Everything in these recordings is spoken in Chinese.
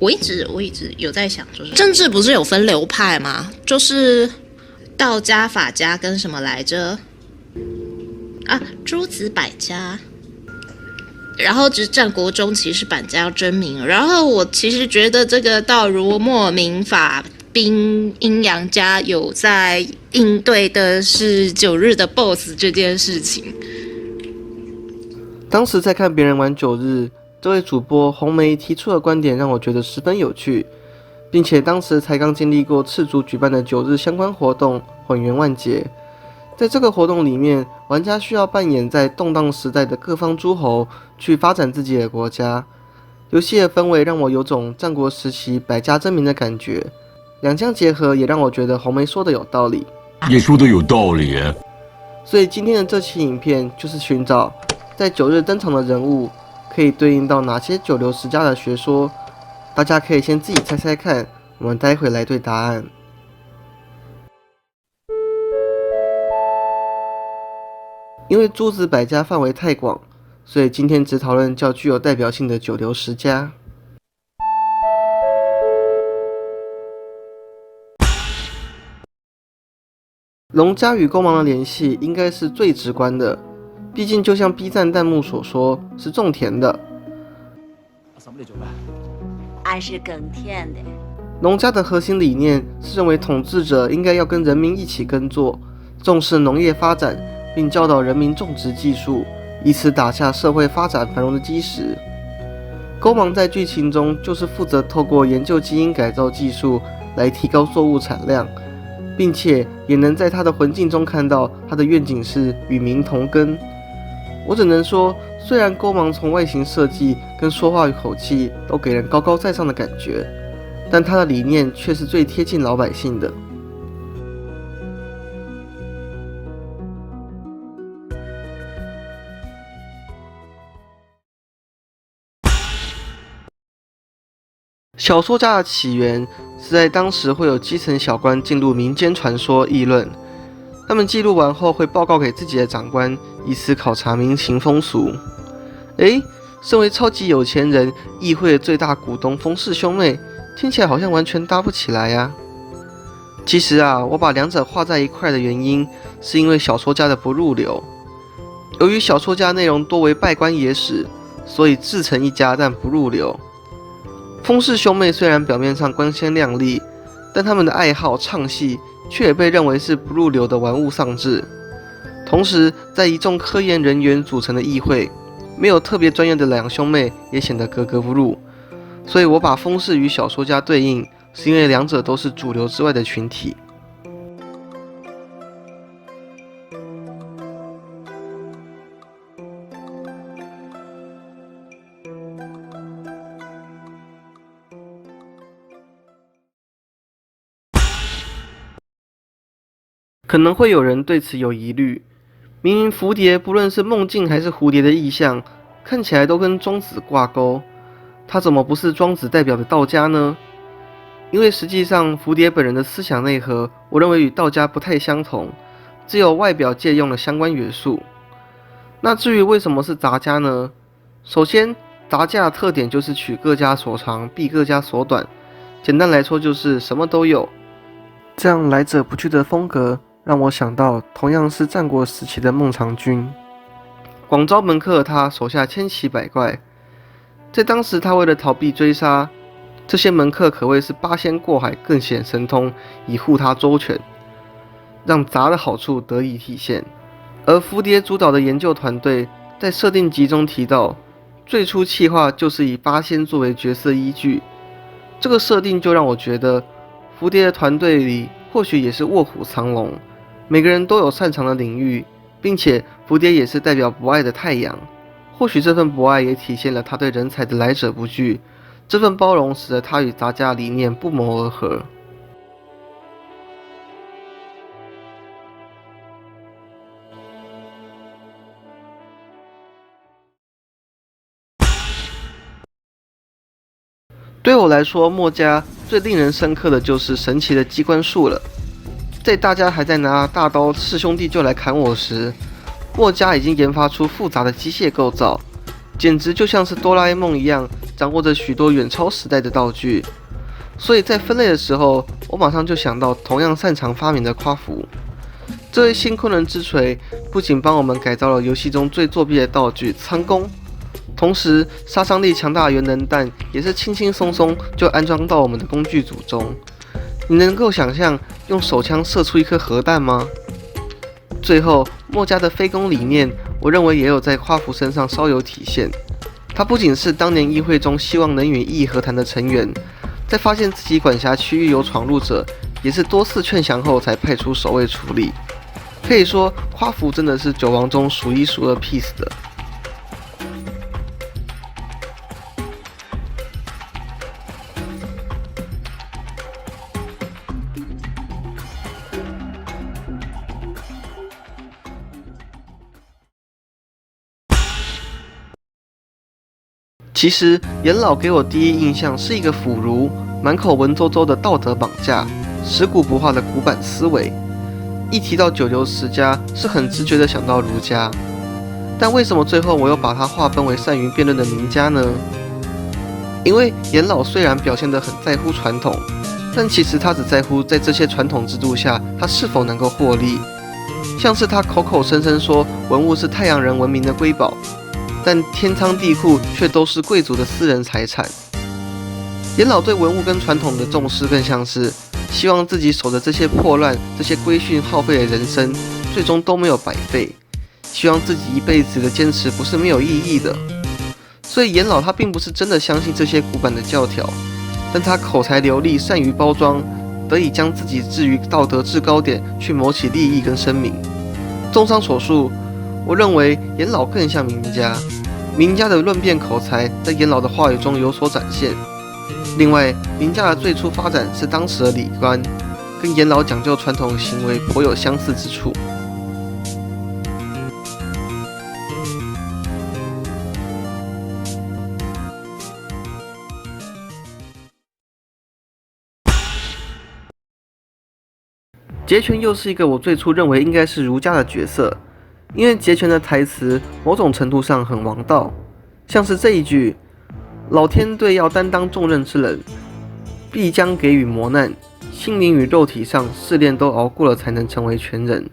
我一直有在想，就是政治不是有分流派吗？就是道家、法家跟什么来着？啊，诸子百家。然后只战国中期是百家争鸣，然后我其实觉得这个道儒墨明法兵阴阳家有在应对的是9日的 BOSS 这件事情。当时在看别人玩9日，这位主播红梅提出的观点让我觉得十分有趣，并且当时才刚经历过赤足举办的9日相关活动混元万劫。在这个活动里面，玩家需要扮演在动荡时代的各方诸侯，去发展自己的国家。游戏的氛围让我有种战国时期百家争鸣的感觉，两相结合也让我觉得红梅说的有道理。也说的有道理。所以今天的这期影片就是寻找在9日登场的人物可以对应到哪些九流十家的学说，大家可以先自己猜猜看，我们待会来对答案。因为诸子百家范围太广，所以今天只讨论较具有代表性的九流十家。农家与勾芒的联系应该是最直观的，毕竟就像 B 站弹幕所说，是种田的。阿嬸你做咩？俺是耕田的。农家的核心理念是认为统治者应该要跟人民一起耕作，重视农业发展，并教导人民种植技术，以此打下社会发展繁荣的基石。勾芒在剧情中就是负责透过研究基因改造技术来提高作物产量，并且也能在他的魂境中看到他的愿景是与民同耕。我只能说，虽然勾芒从外形设计跟说话口气都给人高高在上的感觉，但他的理念却是最贴近老百姓的。小说家的起源是在当时会有基层小官进入民间传说议论，他们记录完后会报告给自己的长官，以此考察民情风俗。身为超级有钱人，议会的最大股东冯氏兄妹，听起来好像完全搭不起来呀。其实啊，我把两者画在一块的原因，是因为小说家的不入流。由于小说家内容多为拜官野史，所以自成一家但不入流。冯氏兄妹虽然表面上光鲜亮丽，但他们的爱好唱戏却也被认为是不入流的玩物丧志。同时，在一众科研人员组成的议会，没有特别专业的两兄妹也显得格格不入。所以我把冯氏与小说家对应，是因为两者都是主流之外的群体。可能会有人对此有疑虑，明明蝴蝶不论是梦境还是蝴蝶的意象，看起来都跟庄子挂钩，它怎么不是庄子代表的道家呢？因为实际上蝴蝶本人的思想内核，我认为与道家不太相同，只有外表借用了相关元素。那至于为什么是杂家呢？首先，杂家的特点就是取各家所长，避各家所短，简单来说就是什么都有。这样来者不拒的风格，让我想到同样是战国时期的孟尝君。广招门客的他手下千奇百怪，在当时他为了逃避追杀，这些门客可谓是八仙过海更显神通，以护他周全，让杂的好处得以体现。而蝴蝶主导的研究团队在设定集中提到，最初企划就是以八仙作为角色依据，这个设定就让我觉得蝴蝶的团队里或许也是卧虎藏龙，每个人都有擅长的领域，并且蝴蝶也是代表博爱的太阳，或许这份博爱也体现了他对人才的来者不拒，这份包容使得他与杂家理念不谋而合。对我来说，墨家最令人深刻的就是神奇的机关术了。在大家还在拿大刀四兄弟就来砍我时，墨家已经研发出复杂的机械构造，简直就像是哆啦 A 梦一样，掌握着许多远超时代的道具。所以在分类的时候，我马上就想到同样擅长发明的夸父。这位新昆仑之锤不仅帮我们改造了游戏中最作弊的道具仓弓，同时杀伤力强大的元能弹也是轻轻松松就安装到我们的工具组中。你能够想象用手枪射出一颗核弹吗？最后，墨家的非攻理念，我认为也有在夸父身上稍有体现。他不仅是当年议会中希望能与义和谈的成员，在发现自己管辖区域有闯入者，也是多次劝降后才派出守卫处理。可以说，夸父真的是九王中数一数二 peace 的。其实，严老给我第一印象是一个腐儒，满口文绉绉的道德绑架，食古不化的古板思维。一提到九流十家，是很直觉的想到儒家。但为什么最后我又把它划分为善于辩论的名家呢？因为严老虽然表现得很在乎传统，但其实他只在乎在这些传统制度下，他是否能够获利。像是他口口声声说文物是太阳人文明的瑰宝，但天仓地库却都是贵族的私人财产。严老对文物跟传统的重视，更像是希望自己守着这些破烂、这些规训耗费的人生，最终都没有白费。希望自己一辈子的坚持不是没有意义的。所以严老他并不是真的相信这些古板的教条，但他口才流利，善于包装，得以将自己置于道德制高点，去谋取利益跟声名。综上所述，我认为严老更像名家，名家的论辩口才在严老的话语中有所展现。另外，名家的最初发展是当时的礼观，跟严老讲究传统行为颇有相似之处。桀铨又是一个我最初认为应该是儒家的角色，因为桀铨的台词某种程度上很王道，像是这一句：“老天对要担当重任之人，必将给予磨难，心灵与肉体上试炼都熬过了，才能成为全人。”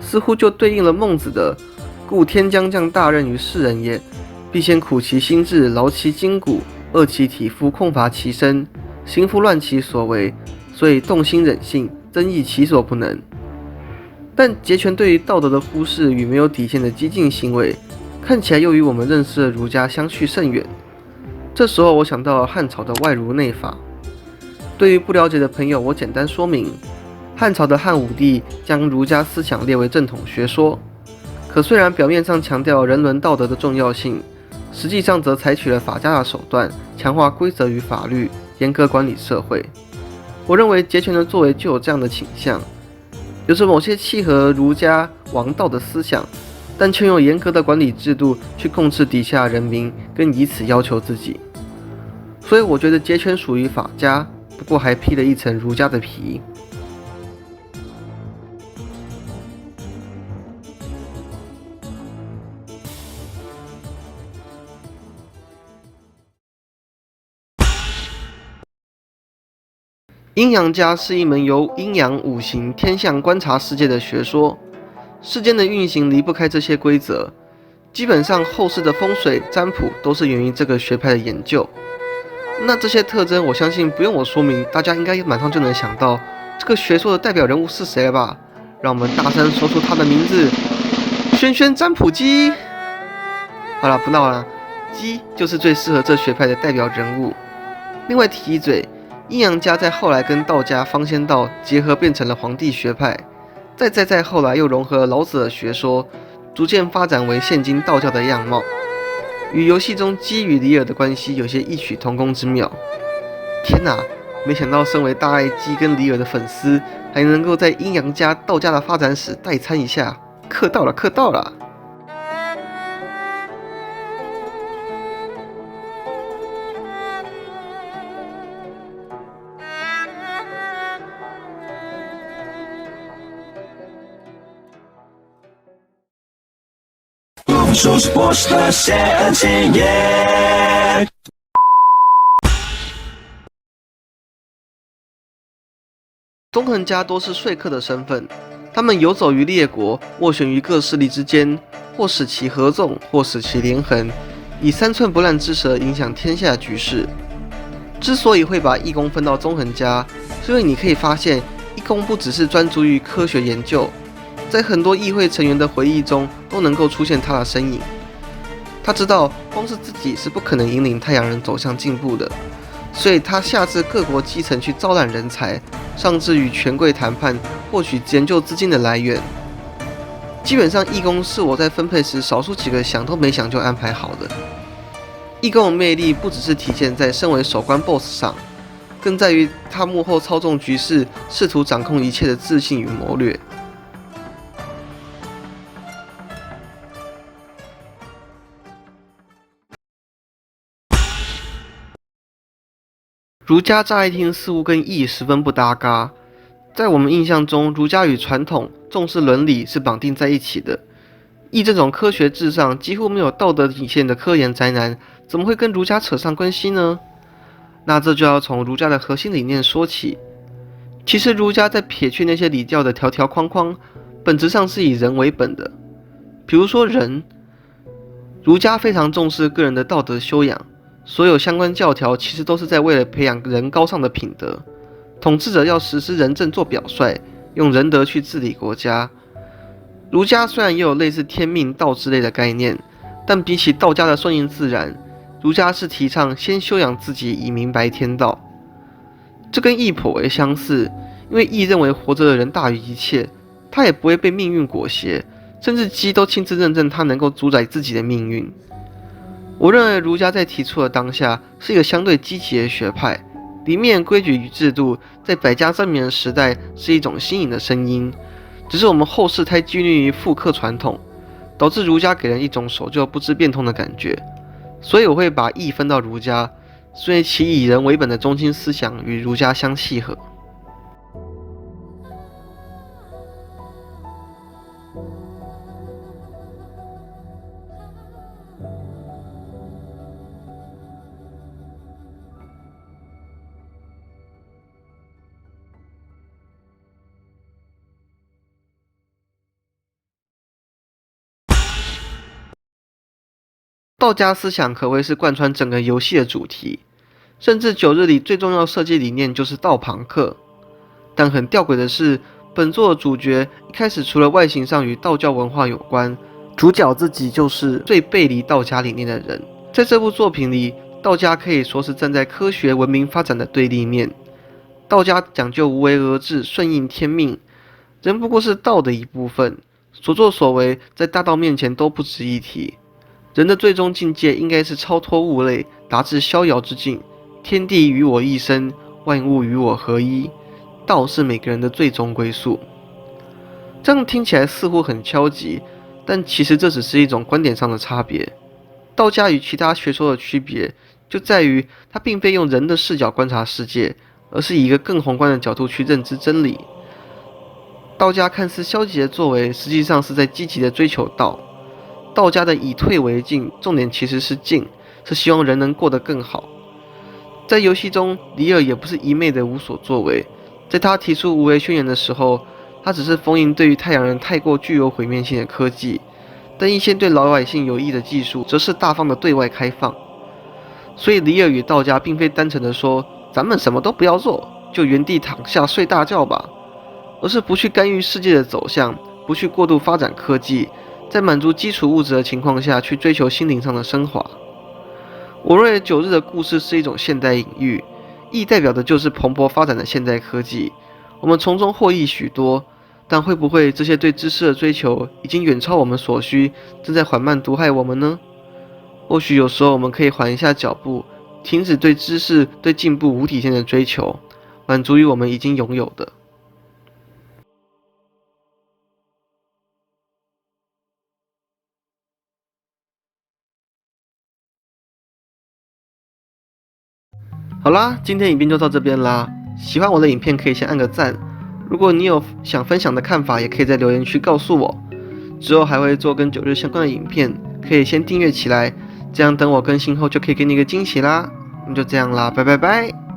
似乎就对应了孟子的“故天将降大任于世人也，必先苦其心志，劳其筋骨，饿其体肤，空乏其身，行拂乱其所为，所以动心忍性，增益其所不能。”但桀铨对于道德的忽视与没有底线的激进行为，看起来又与我们认识的儒家相去甚远。这时候我想到了汉朝的外儒内法。对于不了解的朋友，我简单说明，汉朝的汉武帝将儒家思想列为正统学说，可虽然表面上强调人伦道德的重要性，实际上则采取了法家的手段，强化规则与法律，严格管理社会。我认为桀铨的作为就有这样的倾向，有着某些契合儒家王道的思想，但却用严格的管理制度去控制底下人民，跟以此要求自己。所以我觉得桀铨属于法家，不过还披了一层儒家的皮。阴阳家是一门由阴阳、五行、天象观察世界的学说，世间的运行离不开这些规则。基本上后世的风水占卜都是源于这个学派的研究。那这些特征，我相信不用我说明，大家应该马上就能想到这个学说的代表人物是谁了吧？让我们大声说出他的名字：轩轩占卜机。好了，不闹了，鸡就是最适合这学派的代表人物。另外提一嘴，阴阳家在后来跟道家、方仙道结合，变成了黄帝学派。再后来又融合了老子的学说，逐渐发展为现今道教的样貌。与游戏中鸡与李耳的关系有些异曲同工之妙。天哪，没想到身为大爱鸡跟李耳的粉丝，还能够在阴阳家、道家的发展史代参一下，客到了，客到了。收拾博士的闲情夜。纵横家多是说客的身份，他们游走于列国，斡旋于各势力之间，或使其合纵，或使其连横，以3寸不烂之舌影响天下局势。之所以会把义工分到纵横家，是因为你可以发现，义工不只是专注于科学研究，在很多议会成员的回忆中都能够出现他的身影。他知道，光是自己是不可能引领太阳人走向进步的，所以他下至各国基层去招揽人才，上至与权贵谈判，获取研究资金的来源。基本上，义工是我在分配时少数几个想都没想就安排好的。义工的魅力不只是体现在身为首关 BOSS 上，更在于他幕后操纵局势、试图掌控一切的自信与谋略。儒家乍一听似乎跟义十分不搭嘎，在我们印象中，儒家与传统重视伦理是绑定在一起的。义这种科学至上、几乎没有道德底线的科研宅男，怎么会跟儒家扯上关系呢？那这就要从儒家的核心理念说起。其实儒家在撇去那些礼教的条条框框，本质上是以人为本的。比如说人，儒家非常重视个人的道德修养，所有相关教条其实都是在为了培养人高尚的品德。统治者要实施仁政做表率，用仁德去治理国家。儒家虽然也有类似天命、道之类的概念，但比起道家的顺应自然，儒家是提倡先修养自己以明白天道。这跟义颇为相似，因为义认为活着的人大于一切，他也不会被命运裹挟，甚至鸡都亲自认证他能够主宰自己的命运。我认为儒家在提出的当下是一个相对积极的学派，里面规矩与制度在百家争鸣的时代是一种新颖的声音，只是我们后世太拘泥于复刻传统，导致儒家给人一种守旧不知变通的感觉。所以我会把义分到儒家，是因为其以人为本的中心思想与儒家相契合。道家思想可谓是贯穿整个游戏的主题，甚至9日里最重要设计理念就是道旁客。但很吊诡的是，本作的主角一开始除了外形上与道教文化有关，主角自己就是最背离道家理念的人。在这部作品里，道家可以说是站在科学文明发展的对立面。道家讲究无为而治，顺应天命，人不过是道的一部分，所作所为在大道面前都不值一提。人的最终境界应该是超脱物类，达至逍遥之境。天地与我一身，万物与我合一。道是每个人的最终归宿。这样听起来似乎很消极，但其实这只是一种观点上的差别。道家与其他学说的区别，就在于它并非用人的视角观察世界，而是以一个更宏观的角度去认知真理。道家看似消极的作为，实际上是在积极的追求道。道家的以退为进，重点其实是进，是希望人能过得更好。在游戏中，李尔也不是一昧的无所作为，在他提出无为宣言的时候，他只是封印对于太阳人太过具有毁灭性的科技，但一些对老百姓有益的技术，则是大方的对外开放。所以李尔与道家并非单纯的说咱们什么都不要做，就原地躺下睡大觉吧，而是不去干预世界的走向，不去过度发展科技，在满足基础物质的情况下去追求心灵上的升华。我认为9日的故事是一种现代隐喻，义代表的就是蓬勃发展的现代科技，我们从中获益许多，但会不会这些对知识的追求已经远超我们所需，正在缓慢毒害我们呢？或许有时候我们可以缓一下脚步，停止对知识、对进步无底线的追求，满足于我们已经拥有的。好啦，今天影片就到这边啦。喜欢我的影片可以先按个赞，如果你有想分享的看法，也可以在留言区告诉我。之后还会做跟9日相关的影片，可以先订阅起来，这样等我更新后就可以给你一个惊喜啦。那就这样啦，拜拜拜。